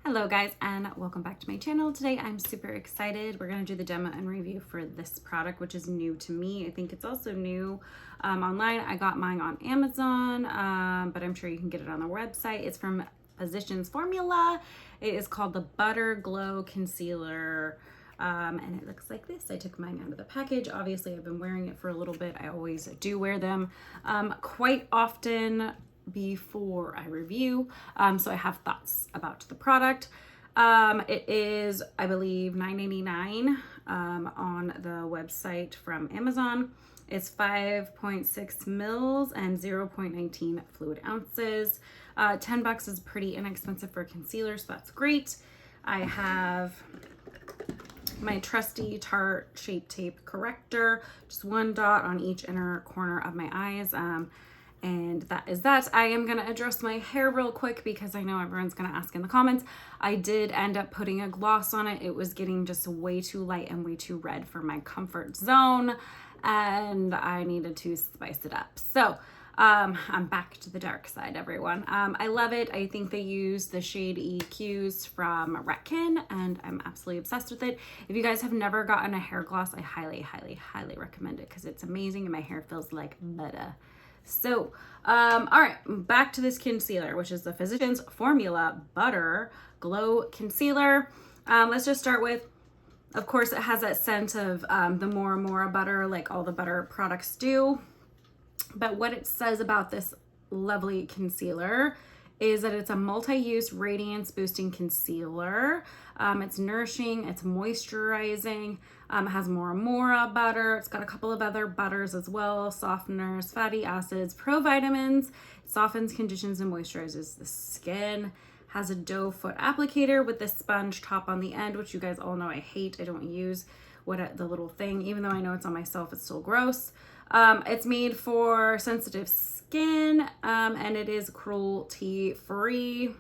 Hello guys, and welcome back to my channel. Today I'm super excited. We're going to do the demo and review for this product, which is new to me. I think it's also new online. I got mine on Amazon, but I'm sure you can get it on their website. It's from Physicians Formula. It is called the Butter Glow Concealer. And it looks like this. I took mine out of the package. Obviously, I've been wearing it for a little bit. I always do wear them quite often before I review. So I have thoughts about the product. It is, I believe, $9.99 on the website from Amazon. It's 5.6 mils and 0.19 fluid ounces. $10 is pretty inexpensive for a concealer, so that's great. I have my trusty Tarte Shape Tape corrector, just one dot on each inner corner of my eyes. And that is that. I am going to address my hair real quick because I know everyone's going to ask in the comments. I did end up putting a gloss on it. It was getting just way too light and way too red for my comfort zone, and I needed to spice it up. So I'm back to the dark side, everyone. I love it. I think they use the shade EQs from Retkin, and I'm absolutely obsessed with it. If you guys have never gotten a hair gloss, I highly, highly, highly recommend it because it's amazing and my hair feels like butter. So, all right, back to this concealer, which is the Physicians Formula Butter Glow Concealer. Let's just start with, of course, it has that scent of the Mora butter, like all the butter products do. But what it says about this lovely concealer is that it's a multi-use radiance boosting concealer. It's nourishing, it's moisturizing, it has Mora butter. It's got a couple of other butters as well, softeners, fatty acids, provitamins. It softens, conditions, and moisturizes the skin. Has a doe foot applicator with this sponge top on the end, which you guys all know I hate. I don't use the little thing, even though I know it's on myself, it's still gross. It's made for sensitive skin, and it is cruelty free.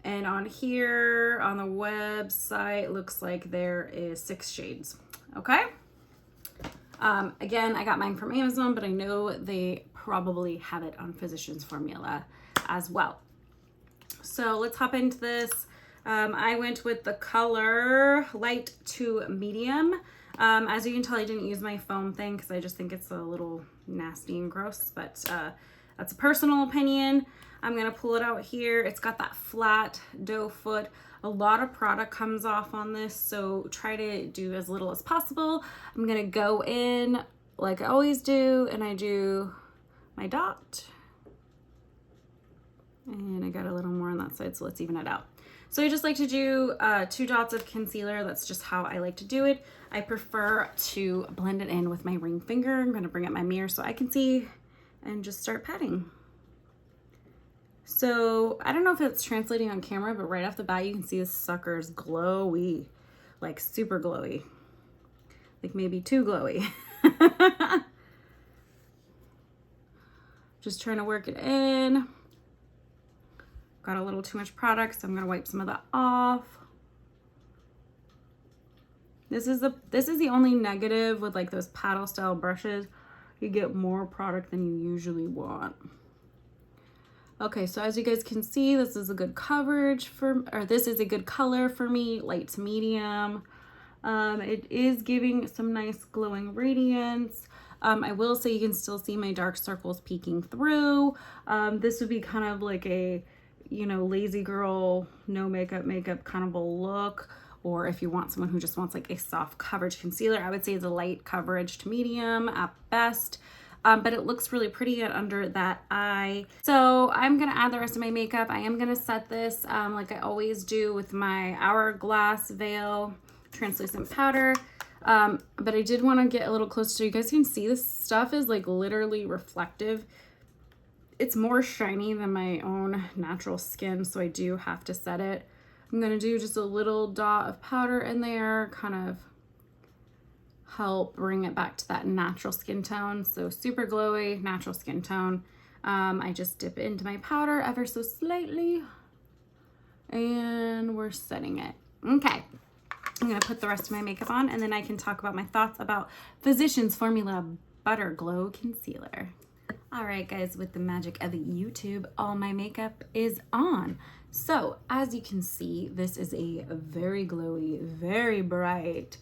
And on here on the website, looks like there is 6 shades. Okay. Again, I got mine from Amazon, but I know they probably have it on Physicians Formula as well. So let's hop into this. I went with the color light to medium. As you can tell, I didn't use my foam thing because I just think it's a little nasty and gross, but that's a personal opinion. I'm going to pull it out here. It's got that flat doe foot. A lot of product comes off on this, so try to do as little as possible. I'm going to go in like I always do, and I do my dot. And I got a little more on that side, so let's even it out. So I just like to do 2 dots of concealer. That's just how I like to do it. I prefer to blend it in with my ring finger. I'm going to bring up my mirror so I can see and just start patting. So I don't know if it's translating on camera, but right off the bat, you can see this sucker's glowy, like super glowy, like maybe too glowy. Just trying to work it in. Got a little too much product, so I'm gonna wipe some of that off. This is the only negative with like those paddle style brushes. You get more product than you usually want. Okay, so as you guys can see, this is a good coverage this is a good color for me, light to medium. It is giving some nice glowing radiance. I will say you can still see my dark circles peeking through. This would be kind of like a, you know, lazy girl, no makeup kind of a look. Or if you want someone who just wants like a soft coverage concealer, I would say it's a light coverage to medium at best. But it looks really pretty under that eye. So I'm gonna add the rest of my makeup. I am gonna set this like I always do with my Hourglass Veil translucent powder. But I did want to get a little closer so you guys can see this stuff is like literally reflective. It's more shiny than my own natural skin, so I do have to set it. I'm gonna do just a little dot of powder in there, kind of help bring it back to that natural skin tone. So super glowy, natural skin tone. I just dip into my powder ever so slightly, and we're setting it. Okay. I'm gonna put the rest of my makeup on, and then I can talk about my thoughts about Physicians Formula Butter Glow Concealer. All right, guys, with the magic of YouTube, all my makeup is on. So as you can see, this is a very glowy, very bright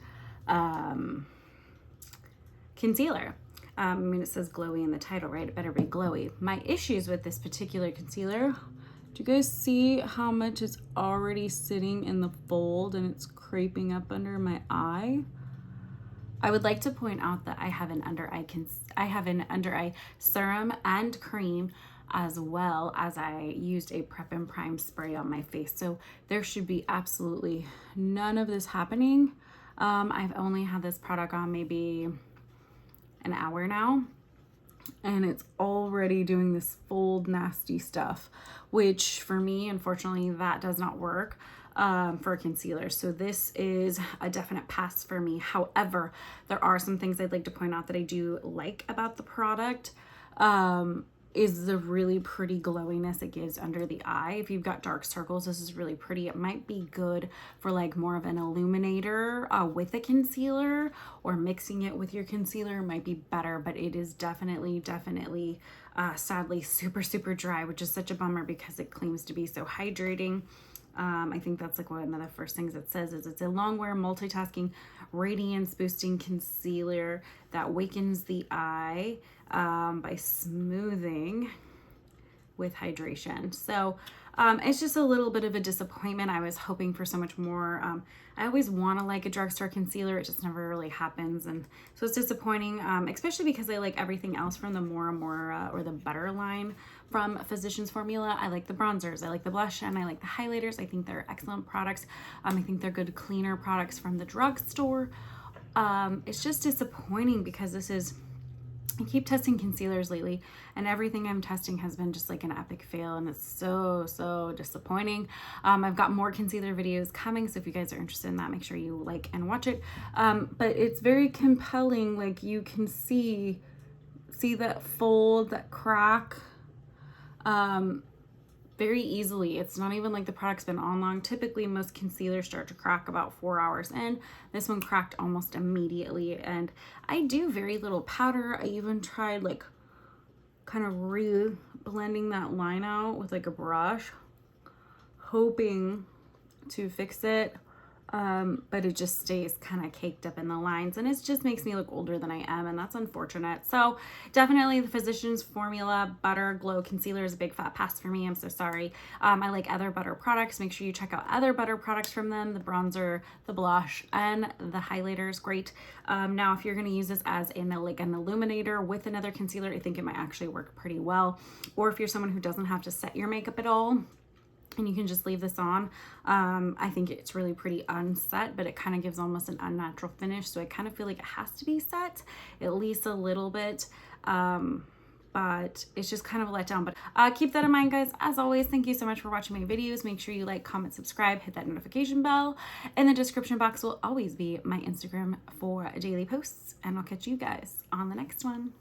concealer. I mean, it says glowy in the title, right? It better be glowy. My issues with this particular concealer, do you guys see how much is already sitting in the fold and it's creeping up under my eye? I would like to point out that I have an under eye serum and cream, as well as I used a prep and prime spray on my face. So there should be absolutely none of this happening. I've only had this product on maybe an hour now, and it's already doing this fold nasty stuff, which for me, unfortunately, that does not work for concealer. So this is a definite pass for me. However, there are some things I'd like to point out that I do like about the product. Is the really pretty glowiness it gives under the eye. If you've got dark circles, this is really pretty. It might be good for like more of an illuminator with a concealer, or mixing it with your concealer might be better, but it is definitely sadly super dry, which is such a bummer because it claims to be so hydrating. I think that's like one of the first things it says is it's a long wear multitasking radiance boosting concealer that wakens the eye by smoothing with hydration. So it's just a little bit of a disappointment. I was hoping for so much more. I always want to like a drugstore concealer. It just never really happens. And so it's disappointing, especially because I like everything else from the More or the Better line from Physicians Formula. I like the bronzers, I like the blush, and I like the highlighters. I think they're excellent products. I think they're good, cleaner products from the drugstore. It's just disappointing because I keep testing concealers lately, and everything I'm testing has been just like an epic fail, and it's so disappointing. I've got more concealer videos coming, so if you guys are interested in that, make sure you like and watch it. But it's very compelling. Like, you can see that fold, that crack very easily. It's not even like the product's been on long. Typically most concealers start to crack about 4 hours in. This one cracked almost immediately, and I do very little powder. I even tried like kind of blending that line out with like a brush, hoping to fix it, but it just stays kind of caked up in the lines, and it just makes me look older than I am, and that's unfortunate. So definitely the Physicians Formula Butter Glow Concealer is a big fat pass for me. I'm so sorry. I like other butter products. Make sure you check out other butter products from them. The bronzer, the blush, and the highlighter is great. Now if you're going to use this as an illuminator with another concealer, I think it might actually work pretty well. Or if you're someone who doesn't have to set your makeup at all, and you can just leave this on, I think it's really pretty unset, but it kind of gives almost an unnatural finish. So I kind of feel like it has to be set at least a little bit, but it's just kind of a letdown. But keep that in mind, guys. As always, thank you so much for watching my videos. Make sure you like, comment, subscribe, hit that notification bell. In the description box will always be my Instagram for daily posts, and I'll catch you guys on the next one.